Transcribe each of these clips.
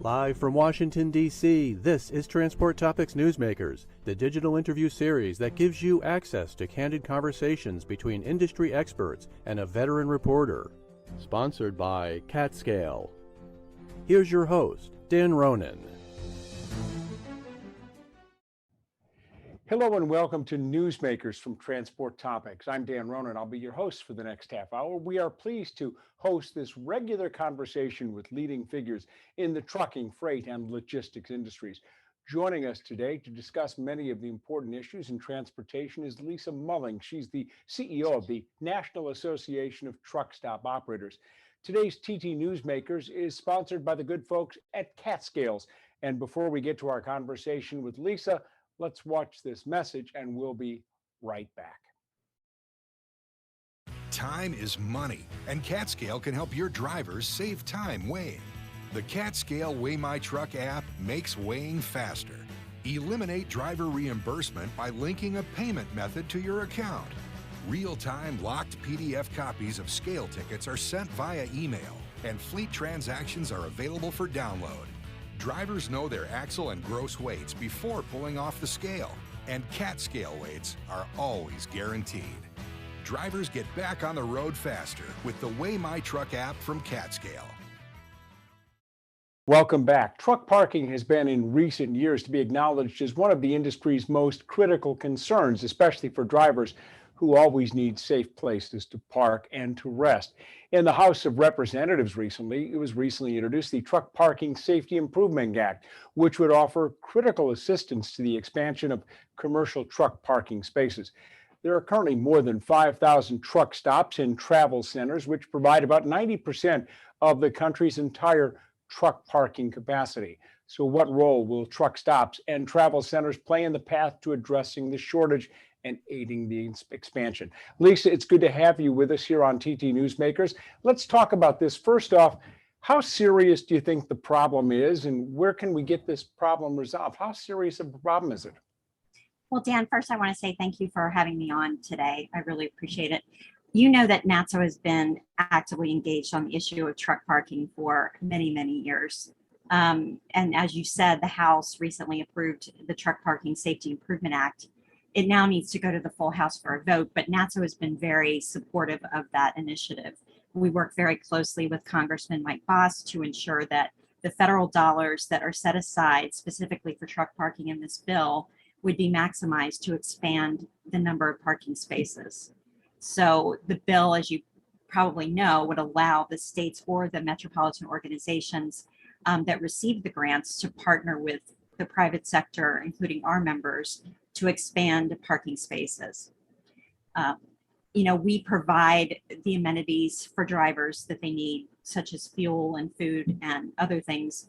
Live from Washington, D.C., this is Transport Topics Newsmakers, the digital interview series that gives you access to candid conversations between industry experts and a veteran reporter. Sponsored by CatScale. Here's your host, Dan Ronan. Hello and welcome to Newsmakers from Transport Topics. I'm Dan Ronan. I'll be your host for the next half hour. We are pleased to host this regular conversation with leading figures in the trucking, freight, and logistics industries. Joining us today to discuss many of the important issues in transportation is Lisa Mulling. She's the CEO of the National Association of Truck Stop Operators. Today's TT Newsmakers is sponsored by the good folks at CatScales. And before we get to our conversation with Lisa, let's watch this message and we'll be right back. Time is money, and CatScale can help your drivers save time weighing. The CatScale Weigh My Truck app makes weighing faster. Eliminate driver reimbursement by linking a payment method to your account. Real-time locked PDF copies of scale tickets are sent via email, and fleet transactions are available for download. Drivers know their axle and gross weights before pulling off the scale, and CatScale weights are always guaranteed. Drivers get back on the road faster with the Weigh My Truck app from CatScale. Welcome back. Truck parking has been in recent years to be acknowledged as one of the industry's most critical concerns, especially for drivers who always need safe places to park and to rest. In the House of Representatives it was recently introduced the Truck Parking Safety Improvement Act, which would offer critical assistance to the expansion of commercial truck parking spaces. There are currently more than 5,000 truck stops in travel centers, which provide about 90% of the country's entire truck parking capacity. So what role will truck stops and travel centers play in the path to addressing the shortage and aiding the expansion? Lisa, it's good to have you with us here on TT Newsmakers. Let's talk about this. First off, how serious do you think the problem is, and where can we get this problem resolved? How serious of a problem is it? Well, Dan, first I want to say thank you for having me on today. I really appreciate it. You know that NATSO has been actively engaged on the issue of truck parking for many, many years. And as you said, the House recently approved the Truck Parking Safety Improvement Act. It now needs to go to the full House for a vote, but NATSO has been very supportive of that initiative. We work very closely with Congressman Mike Boss to ensure that the federal dollars that are set aside specifically for truck parking in this bill would be maximized to expand the number of parking spaces. So the bill, as you probably know, would allow the states or the metropolitan organizations that receive the grants to partner with the private sector, including our members, to expand parking spaces. We provide the amenities for drivers that they need, such as fuel and food and other things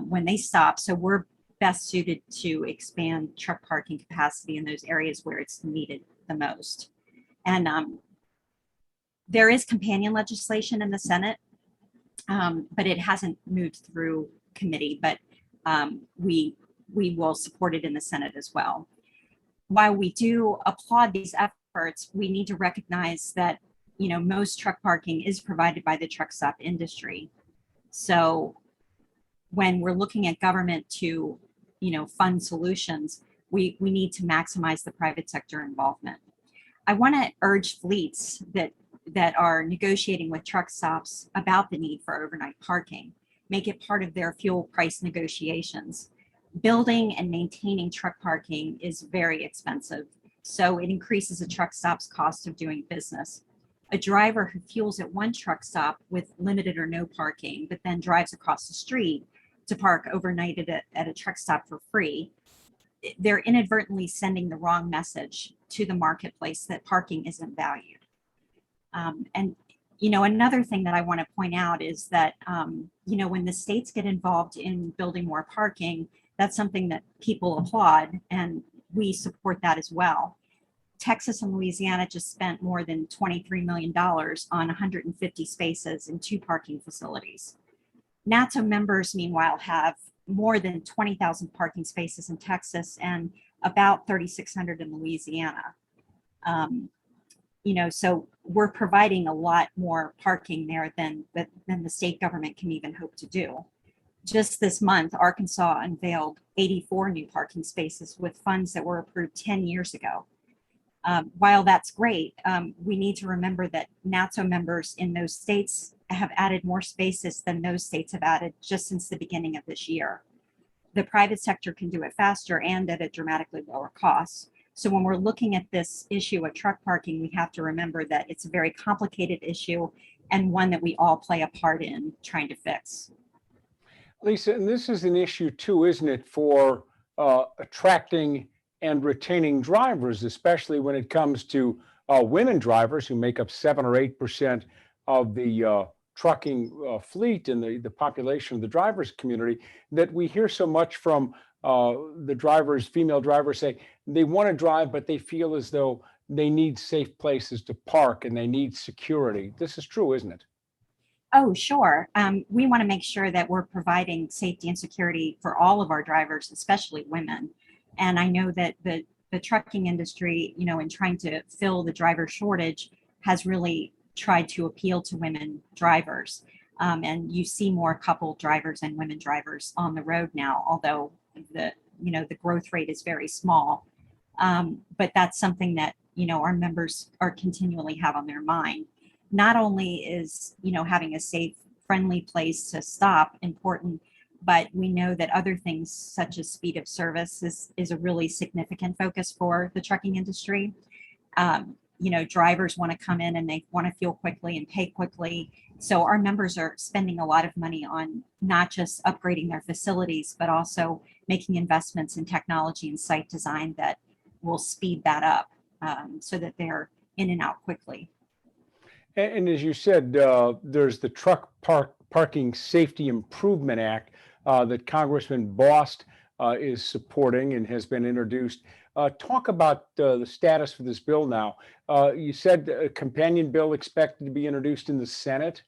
when they stop. So we're best suited to expand truck parking capacity in those areas where it's needed the most. And there is companion legislation in the Senate, but it hasn't moved through committee, but we will support it in the Senate as well. While we do applaud these efforts, we need to recognize that, most truck parking is provided by the truck stop industry. So when we're looking at government to, fund solutions, we need to maximize the private sector involvement. I want to urge fleets that are negotiating with truck stops about the need for overnight parking, make it part of their fuel price negotiations. Building and maintaining truck parking is very expensive, so it increases a truck stop's cost of doing business. A driver who fuels at one truck stop with limited or no parking, but then drives across the street to park overnight at a truck stop for free, they're inadvertently sending the wrong message to the marketplace that parking isn't valued. Another thing that I want to point out is that, when the states get involved in building more parking, that's something that people applaud, and we support that as well. Texas and Louisiana just spent more than $23 million on 150 spaces in 2 parking facilities. NATSO members, meanwhile, have more than 20,000 parking spaces in Texas and about 3,600 in Louisiana. So we're providing a lot more parking there than the state government can even hope to do. just this month, Arkansas unveiled 84 new parking spaces with funds that were approved 10 years ago. While that's great, we need to remember that NATSO members in those states have added more spaces than those states have added just since the beginning of this year. The private sector can do it faster and at a dramatically lower cost. So when we're looking at this issue of truck parking, we have to remember that it's a very complicated issue and one that we all play a part in trying to fix. Lisa, and this is an issue too, isn't it, for attracting and retaining drivers, especially when it comes to women drivers who make up 7 or 8% of the trucking fleet and the population of the drivers community, that we hear so much from the drivers, female drivers, say they want to drive, but they feel as though they need safe places to park and they need security. This is true, isn't it? Oh, sure. We want to make sure that we're providing safety and security for all of our drivers, especially women. And I know that the trucking industry, in trying to fill the driver shortage, has really tried to appeal to women drivers. And you see more couple drivers and women drivers on the road now, although the growth rate is very small. But that's something that, our members are continually have on their mind. Not only is, having a safe, friendly place to stop important, but we know that other things such as speed of service is a really significant focus for the trucking industry. Drivers want to come in and they want to fuel quickly and pay quickly. So our members are spending a lot of money on not just upgrading their facilities, but also making investments in technology and site design that will speed that up so that they're in and out quickly. And as you said, there's the Parking Safety Improvement Act that Congressman Bost is supporting and has been introduced. Talk about the status for this bill now. You said a companion bill expected to be introduced in the Senate.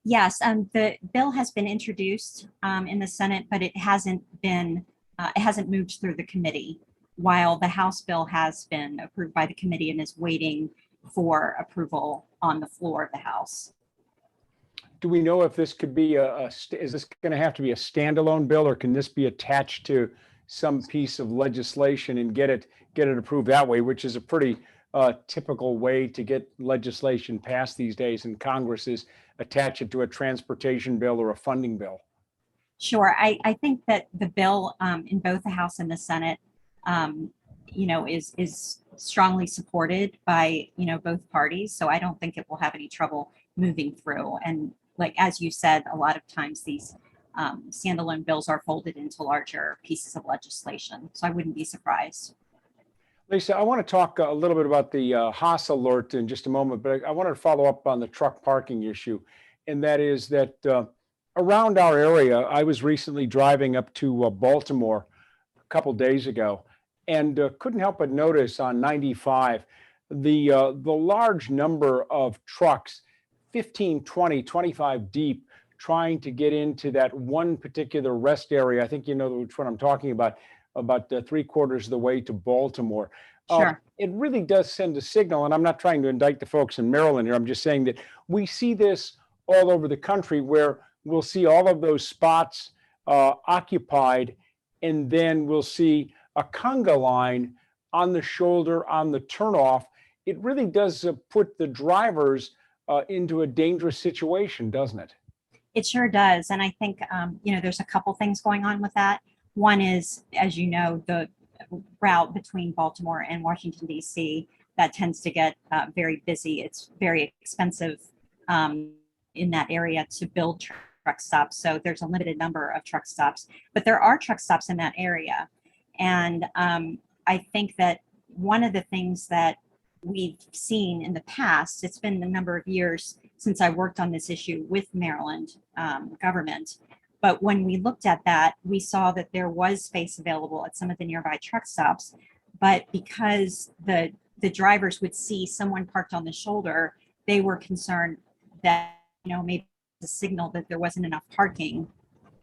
Yes, the bill has been introduced in the Senate, but it hasn't moved through the committee, while the House bill has been approved by the committee and is waiting for approval on the floor of the House. Do we know if this could be is this going to have to be a standalone bill, or can this be attached to some piece of legislation and get it approved that way, which is a pretty typical way to get legislation passed these days in Congress, is attach it to a transportation bill or a funding bill? Sure. I think that the bill in both the House and the Senate, is strongly supported by, both parties. So I don't think it will have any trouble moving through. And like, as you said, a lot of times these standalone bills are folded into larger pieces of legislation. So I wouldn't be surprised. Lisa, I want to talk a little bit about the Haas alert in just a moment, but I wanted to follow up on the truck parking issue. And that is that around our area, I was recently driving up to Baltimore a couple days ago, and couldn't help but notice on 95 the large number of trucks, 15, 20, 25 deep, trying to get into that one particular rest area. I think you know which one I'm talking about 3/4 of the way to Baltimore. Sure. It really does send a signal, and I'm not trying to indict the folks in Maryland here. I'm just saying that we see this all over the country, where we'll see all of those spots occupied, and then we'll see a conga line on the shoulder, on the turnoff. It really does put the drivers into a dangerous situation, doesn't it? It sure does. And I think, there's a couple things going on with that. One is, as you know, the route between Baltimore and Washington, D.C., that tends to get very busy. It's very expensive in that area to build truck stops. So there's a limited number of truck stops, but there are truck stops in that area. And I think that one of the things that we've seen in the past, it's been a number of years since I worked on this issue with Maryland government. But when we looked at that, we saw that there was space available at some of the nearby truck stops. But because the drivers would see someone parked on the shoulder, they were concerned that, maybe a signal that there wasn't enough parking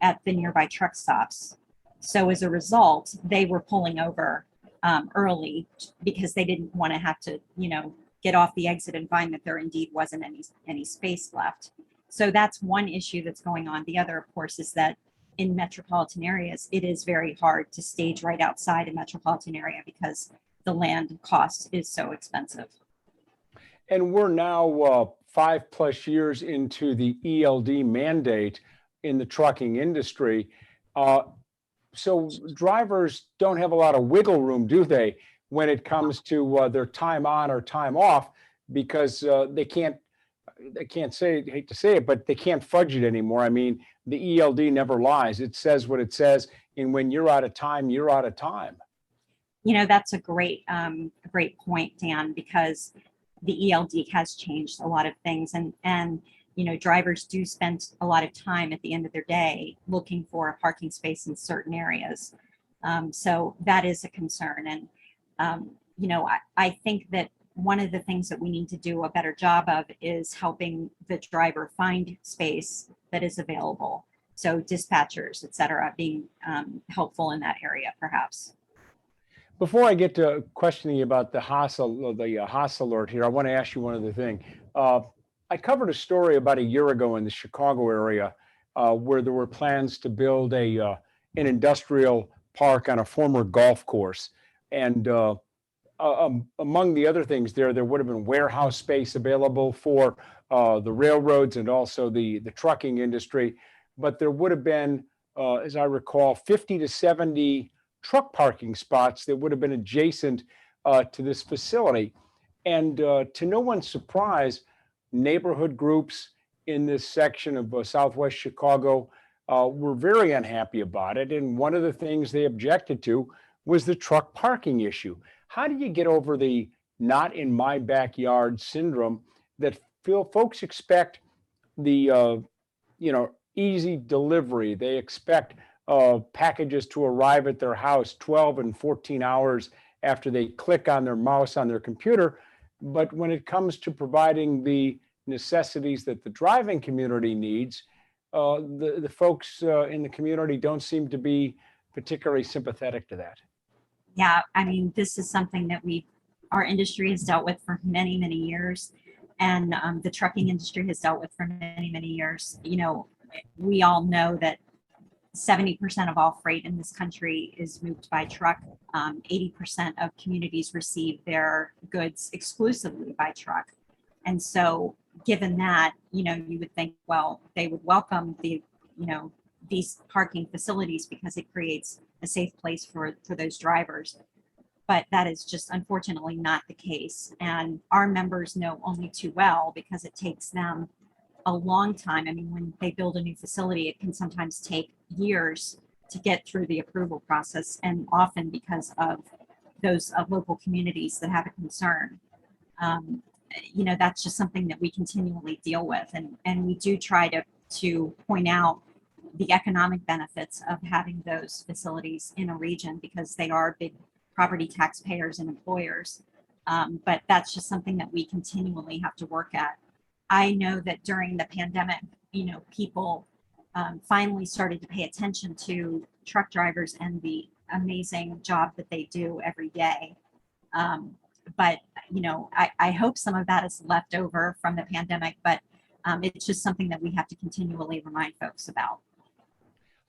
at the nearby truck stops. So as a result, they were pulling over early because they didn't want to have to, get off the exit and find that there indeed wasn't any space left. So that's one issue that's going on. The other, of course, is that in metropolitan areas, it is very hard to stage right outside a metropolitan area because the land cost is so expensive. And we're now 5+ years into the ELD mandate in the trucking industry. Uh, so drivers don't have a lot of wiggle room, do they, when it comes to their time on or time off, because they can't say, hate to say it, but they can't fudge it anymore. I mean, the ELD never lies. It says what it says, and when you're out of time, you're out of time. That's a great point, Dan, because the ELD has changed a lot of things, and drivers do spend a lot of time at the end of their day looking for a parking space in certain areas. So that is a concern, and I think that one of the things that we need to do a better job of is helping the driver find space that is available. So dispatchers, et cetera, being helpful in that area, perhaps. Before I get to questioning you about the Haas alert here, I want to ask you one other thing. I covered a story about a year ago in the Chicago area where there were plans to build an industrial park on a former golf course, and among the other things there would have been warehouse space available for the railroads and also the trucking industry, but there would have been, as I recall, 50 to 70 truck parking spots that would have been adjacent to this facility. And to no one's surprise, neighborhood groups in this section of Southwest Chicago were very unhappy about it. And one of the things they objected to was the truck parking issue. How do you get over the not in my backyard syndrome that folks expect the easy delivery? They expect packages to arrive at their house 12 and 14 hours after they click on their mouse on their computer. But when it comes to providing the necessities that the driving community needs, the folks in the community don't seem to be particularly sympathetic to that. Yeah, I mean, this is something that our industry has dealt with for many, many years, and the trucking industry has dealt with for many, many years. We all know that 70% of all freight in this country is moved by truck. 80% of communities receive their goods exclusively by truck. And so given that, you would think, well, they would welcome these parking facilities because it creates a safe place for those drivers. But that is just unfortunately not the case. And our members know only too well, because it takes them a long time. I mean, when they build a new facility, it can sometimes take years to get through the approval process, and often because of those local communities that have a concern. That's just something that we continually deal with, and we do try to point out the economic benefits of having those facilities in a region, because they are big property taxpayers and employers. But that's just something that we continually have to work at. I know that during the pandemic, people finally started to pay attention to truck drivers and the amazing job that they do every day. But I hope some of that is left over from the pandemic, but it's just something that we have to continually remind folks about.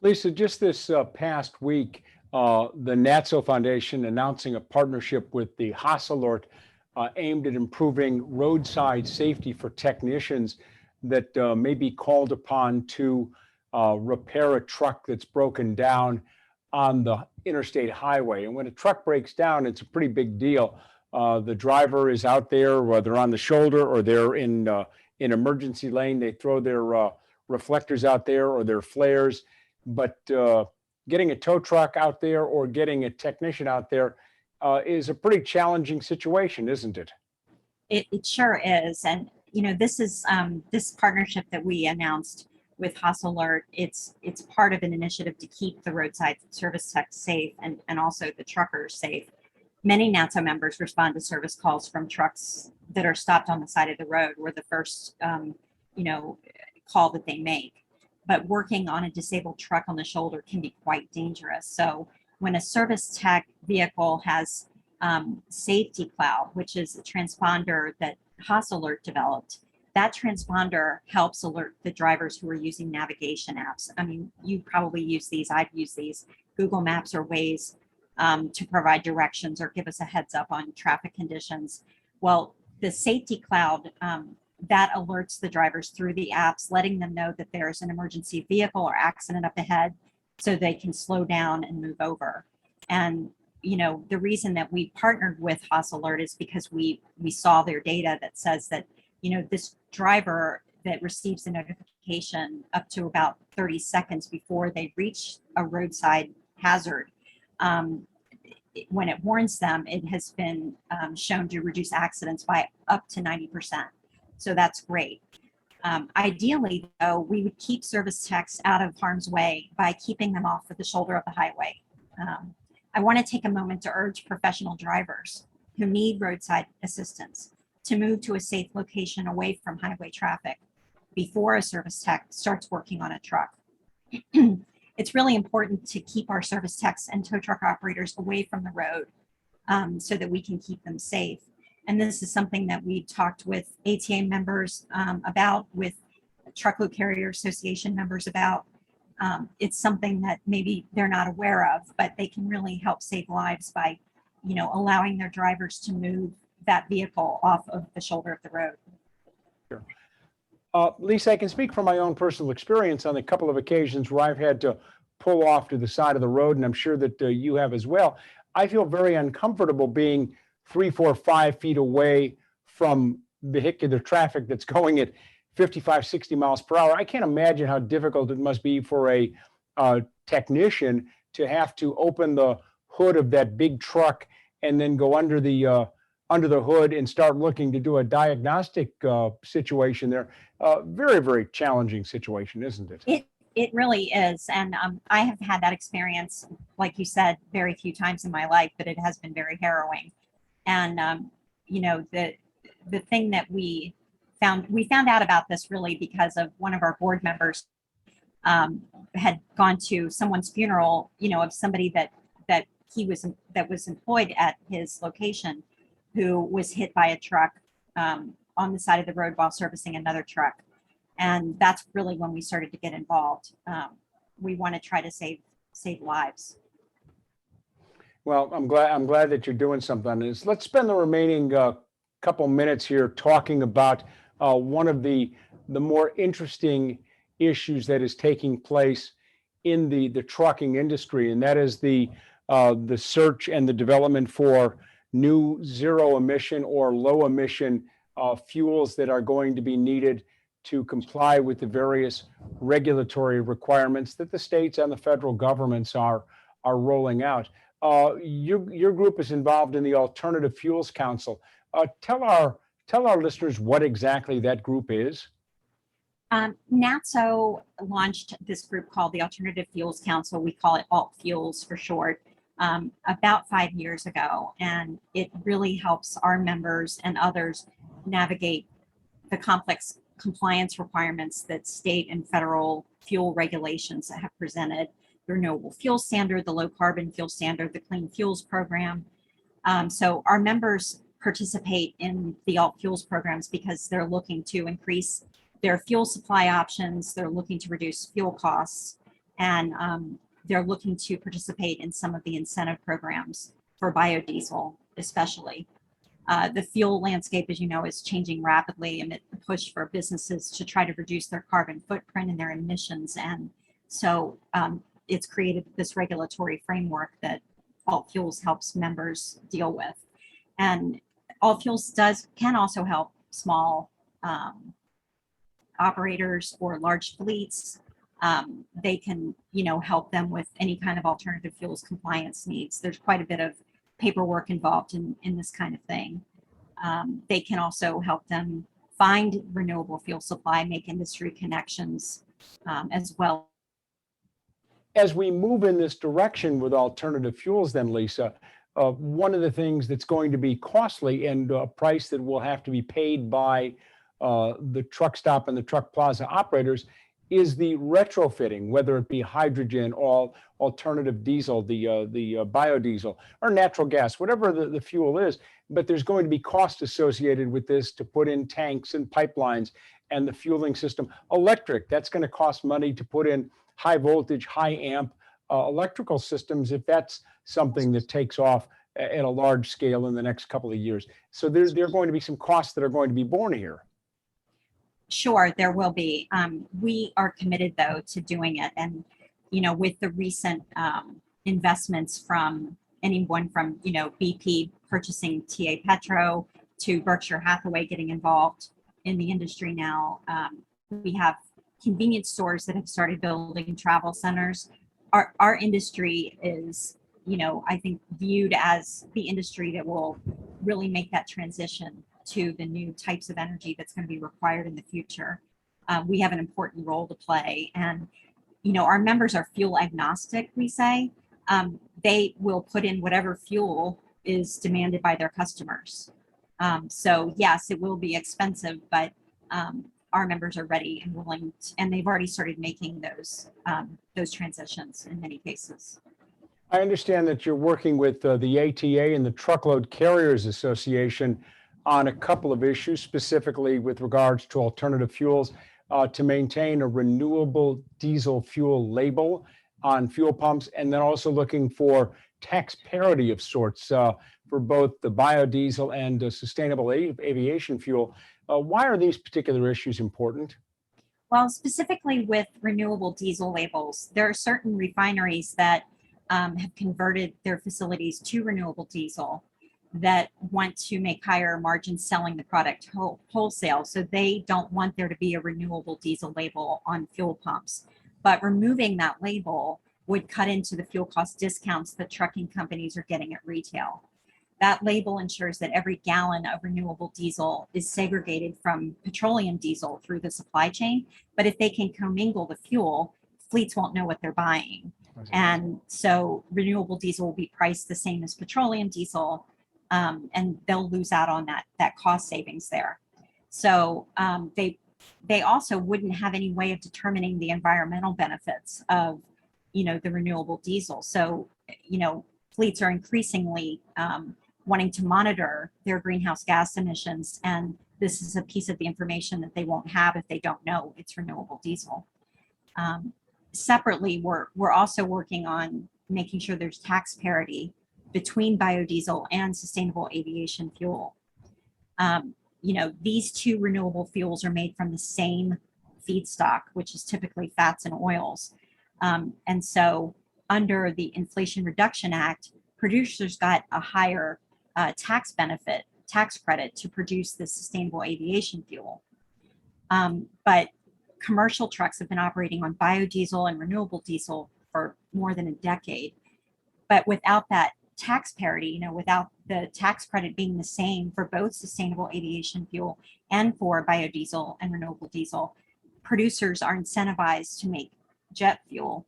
Lisa, just this past week, the NATSO Foundation announcing a partnership with the Haas Alert aimed at improving roadside safety for technicians that may be called upon to repair a truck that's broken down on the interstate highway. And when a truck breaks down, it's a pretty big deal. The driver is out there, whether on the shoulder or they're in emergency lane. They throw their reflectors out there or their flares. But getting a tow truck out there or getting a technician out there is a pretty challenging situation, isn't it? It sure is. And, this is this partnership that we announced with Haas Alert. It's part of an initiative to keep the roadside service techs safe and also the truckers safe. Many NATSO members respond to service calls from trucks that are stopped on the side of the road. We're the first, call that they make. But working on a disabled truck on the shoulder can be quite dangerous. So when a service tech vehicle has Safety Cloud, which is a transponder that Haas Alert developed, that transponder helps alert the drivers who are using navigation apps. I mean, you probably use these, I've used these, Google Maps or Waze, to provide directions or give us a heads up on traffic conditions. Well, the safety cloud, that alerts the drivers through the apps, letting them know that there's an emergency vehicle or accident up ahead so they can slow down and move over. And the reason that we partnered with Haas Alert is because we saw their data that says that, this driver that receives a notification up to about 30 seconds before they reach a roadside hazard, when it warns them, it has been shown to reduce accidents by up to 90%. So that's great. Ideally, though, we would keep service techs out of harm's way by keeping them off of the shoulder of the highway. I want to take a moment to urge professional drivers who need roadside assistance to move to a safe location away from highway traffic before a service tech starts working on a truck. It's really important to keep our service techs and tow truck operators away from the road so that we can keep them safe. And this is something that we talked with ATA members about, with Truckload Carrier Association members about. It's something that maybe they're not aware of, but they can really help save lives by, allowing their drivers to move that vehicle off of the shoulder of the road. Sure. Lisa, I can speak from my own personal experience on a couple of occasions where I've had to pull off to the side of the road, and I'm sure that you have as well. I feel very uncomfortable being 3, 4, 5 feet away from vehicular traffic that's going at 55, 60 miles per hour. I can't imagine how difficult it must be for a technician to have to open the hood of that big truck and then go under the hood and start looking to do a diagnostic situation there. Very, very challenging situation, isn't it? It really is. And I have had that experience, like you said, very few times in my life, but it has been very harrowing. And, the thing that we found out about this really because of one of our board members had gone to someone's funeral, of somebody that was employed at his location, who was hit by a truck on the side of the road while servicing another truck. And that's really when we started to get involved. We want to try to save lives. Well, I'm glad that you're doing something on this. Let's spend the remaining couple minutes here talking about one of the more interesting issues that is taking place in the trucking industry, and that is the search and the development for new zero emission or low emission fuels that are going to be needed to comply with the various regulatory requirements that the states and the federal governments are rolling out. Your group is involved in the Alternative Fuels Council. Tell our listeners what exactly that group is. NATSO launched this group called the Alternative Fuels Council. We call it Alt Fuels for short, about 5 years ago. And it really helps our members and others navigate the complex compliance requirements that state and federal fuel regulations have presented. The Renewable Fuel Standard, the Low Carbon Fuel Standard, the Clean Fuels Program. So our members participate in the Alt Fuels programs because they're looking to increase their fuel supply options, they're looking to reduce fuel costs, and they're looking to participate in some of the incentive programs for biodiesel, especially. The fuel landscape, as you know, is changing rapidly amid the push for businesses to try to reduce their carbon footprint and their emissions. And so it's created this regulatory framework that Alt Fuels helps members deal with. And Alt Fuels can also help small operators or large fleets. They can, help them with any kind of alternative fuels compliance needs. There's quite a bit of paperwork involved in this kind of thing. They can also help them find renewable fuel supply, make industry connections as well. As we move in this direction with alternative fuels, then, Lisa, one of the things that's going to be costly and a price that will have to be paid by the truck stop and the truck plaza operators is the retrofitting, whether it be hydrogen or alternative diesel, the biodiesel or natural gas, whatever the fuel is. But there's going to be cost associated with this to put in tanks and pipelines and the fueling system. Electric, that's going to cost money to put in high voltage, high amp electrical systems if that's something that takes off at a large scale in the next couple of years. So there are going to be some costs that are going to be borne here. Sure, there will be. We are committed, though, to doing it. And, with the recent investments from anyone from, BP purchasing TA Petro to Berkshire Hathaway getting involved in the industry now, we have convenience stores that have started building travel centers. Our industry is, I think, viewed as the industry that will really make that transition to the new types of energy that's going to be required in the future. We have an important role to play. And, our members are fuel agnostic, we say. They will put in whatever fuel is demanded by their customers. So yes, it will be expensive, but our members are ready and willing to, and they've already started making those transitions in many cases. I understand that you're working with the ATA and the Truckload Carriers Association on a couple of issues, specifically with regards to alternative fuels, to maintain a renewable diesel fuel label on fuel pumps, and then also looking for tax parity of sorts for both the biodiesel and sustainable aviation fuel. Why are these particular issues important? Well, specifically with renewable diesel labels, there are certain refineries that have converted their facilities to renewable diesel that want to make higher margins selling the product wholesale. So they don't want there to be a renewable diesel label on fuel pumps. But removing that label would cut into the fuel cost discounts that trucking companies are getting at retail. That label ensures that every gallon of renewable diesel is segregated from petroleum diesel through the supply chain. But if they can commingle the fuel, fleets won't know what they're buying. And so renewable diesel will be priced the same as petroleum diesel, and they'll lose out on that cost savings there. So they also wouldn't have any way of determining the environmental benefits of the renewable diesel. So fleets are increasingly wanting to monitor their greenhouse gas emissions, and this is a piece of the information that they won't have if they don't know it's renewable diesel. Separately, we're also working on making sure there's tax parity between biodiesel and sustainable aviation fuel. These two renewable fuels are made from the same feedstock, which is typically fats and oils. And so under the Inflation Reduction Act, producers got a higher tax credit to produce this sustainable aviation fuel. But commercial trucks have been operating on biodiesel and renewable diesel for more than a decade. But without that tax parity, without the tax credit being the same for both sustainable aviation fuel and for biodiesel and renewable diesel, producers are incentivized to make jet fuel,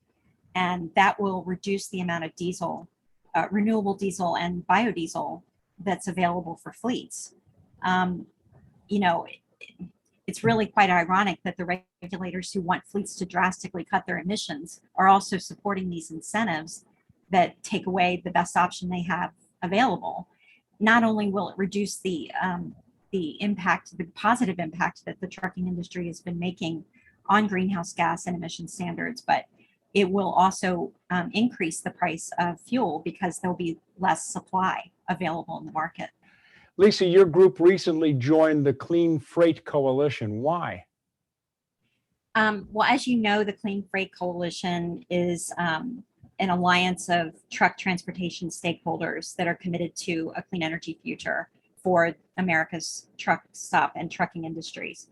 and that will reduce the amount of diesel, renewable diesel and biodiesel that's available for fleets. It's really quite ironic that the regulators who want fleets to drastically cut their emissions are also supporting these incentives that take away the best option they have available. Not only will it reduce the impact, the positive impact that the trucking industry has been making on greenhouse gas and emission standards, but it will also increase the price of fuel because there'll be less supply available in the market. Lisa, your group recently joined the Clean Freight Coalition. Why? Well, as you know, the Clean Freight Coalition is an alliance of truck transportation stakeholders that are committed to a clean energy future for America's truck stop and trucking industries.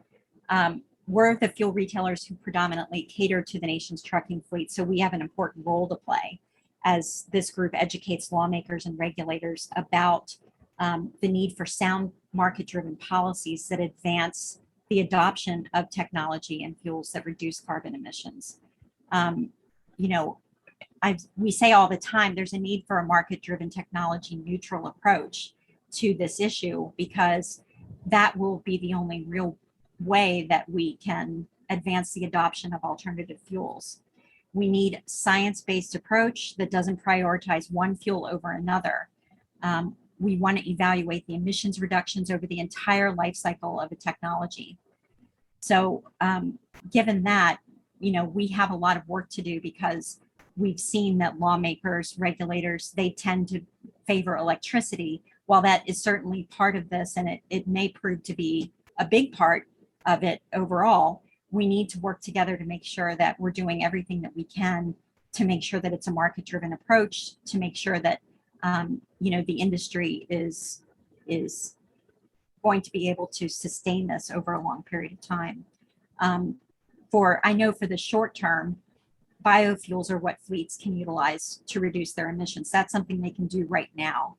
We're the fuel retailers who predominantly cater to the nation's trucking fleet, so we have an important role to play as this group educates lawmakers and regulators about the need for sound market-driven policies that advance the adoption of technology and fuels that reduce carbon emissions. We say all the time, there's a need for a market-driven technology neutral approach to this issue, because that will be the only real way that we can advance the adoption of alternative fuels. We need a science-based approach that doesn't prioritize one fuel over another. We want to evaluate the emissions reductions over the entire life cycle of a technology. So given that, we have a lot of work to do, because we've seen that lawmakers, regulators, they tend to favor electricity. While that is certainly part of this, and it may prove to be a big part of it overall, we need to work together to make sure that we're doing everything that we can to make sure that it's a market-driven approach, to make sure that the industry is going to be able to sustain this over a long period of time. I know for the short term, biofuels are what fleets can utilize to reduce their emissions. That's something they can do right now.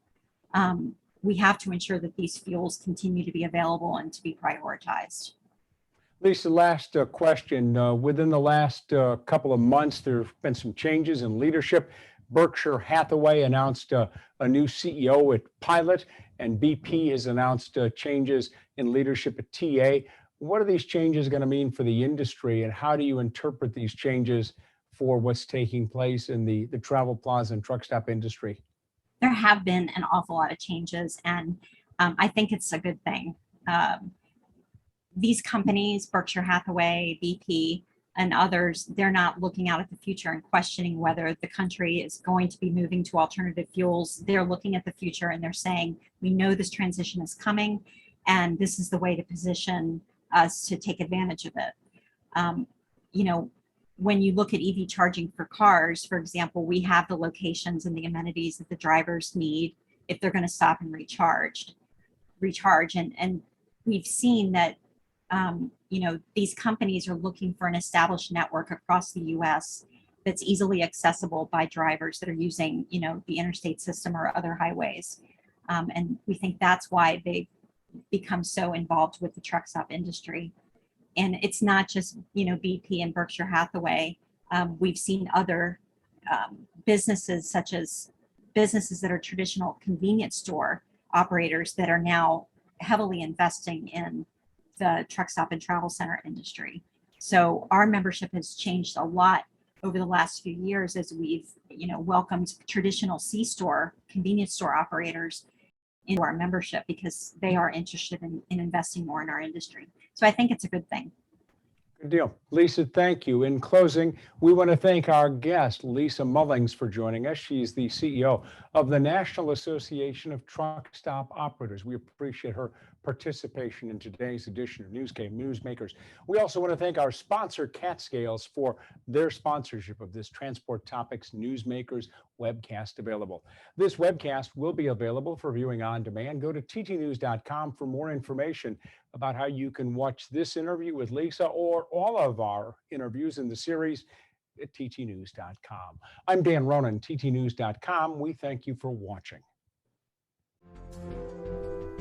We have to ensure that these fuels continue to be available and to be prioritized. Lisa, last question. Within the last couple of months, there have been some changes in leadership. Berkshire Hathaway announced a new CEO at Pilot, and BP has announced changes in leadership at TA. What are these changes going to mean for the industry, and how do you interpret these changes for what's taking place in the travel plaza and truck stop industry? There have been an awful lot of changes, and I think it's a good thing. These companies, Berkshire Hathaway, BP, and others, they're not looking out at the future and questioning whether the country is going to be moving to alternative fuels. They're looking at the future and they're saying, we know this transition is coming, and this is the way to position us to take advantage of it. When you look at EV charging for cars, for example, we have the locations and the amenities that the drivers need if they're going to stop and recharge. And we've seen that these companies are looking for an established network across the U.S. that's easily accessible by drivers that are using, the interstate system or other highways. And we think that's why they've become so involved with the truck stop industry. And it's not just, BP and Berkshire Hathaway. We've seen other businesses, such as businesses that are traditional convenience store operators, that are now heavily investing in the truck stop and travel center industry. So our membership has changed a lot over the last few years as we've, welcomed traditional C-store, convenience store operators into our membership, because they are interested in investing more in our industry. So I think it's a good thing. Good deal. Lisa, thank you. In closing, we want to thank our guest, Lisa Mullings, for joining us. She's the CEO of the National Association of Truck Stop Operators. We appreciate her participation in today's edition of Newsmakers. We also want to thank our sponsor, Catscales, for their sponsorship of this Transport Topics Newsmakers webcast available. This webcast will be available for viewing on demand. Go to ttnews.com for more information about how you can watch this interview with Lisa or all of our interviews in the series at ttnews.com. I'm Dan Ronan, ttnews.com. We thank you for watching.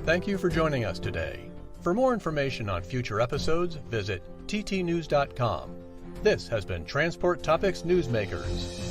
Thank you for joining us today. For more information on future episodes, visit ttnews.com. This has been Transport Topics Newsmakers.